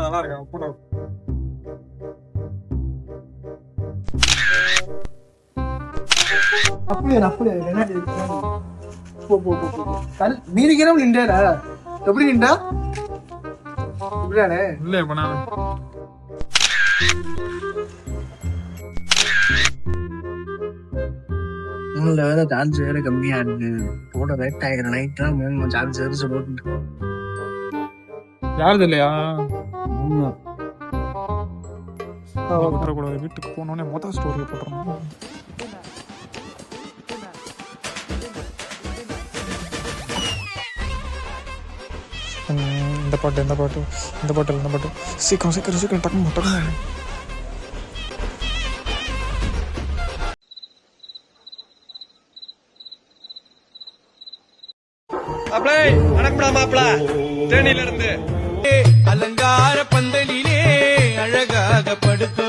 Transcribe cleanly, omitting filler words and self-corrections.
நல்லா இருக்கேன் கூட. அப்படியே மீனிக்கிறோம் நின்றாரா? எப்படி நின்றா? இப்படியானே இல்ல இப்ப நான் வேற சார்ஜ் வேற கம்மியா இருக்கு. போட லேட் ஆகிற நைட்லாம் சார்ஜ் எரிச்சு போட்டு யாருது இல்லையா விட்டுறக்கூடாது. வீட்டுக்கு போனோடனே மொதல் ஸ்டோரியை போட்டுறோம். இந்த பாட்டு சீக்கிரம் டக்கு. அலங்கார பந்தலிலே அழகாக படுக்க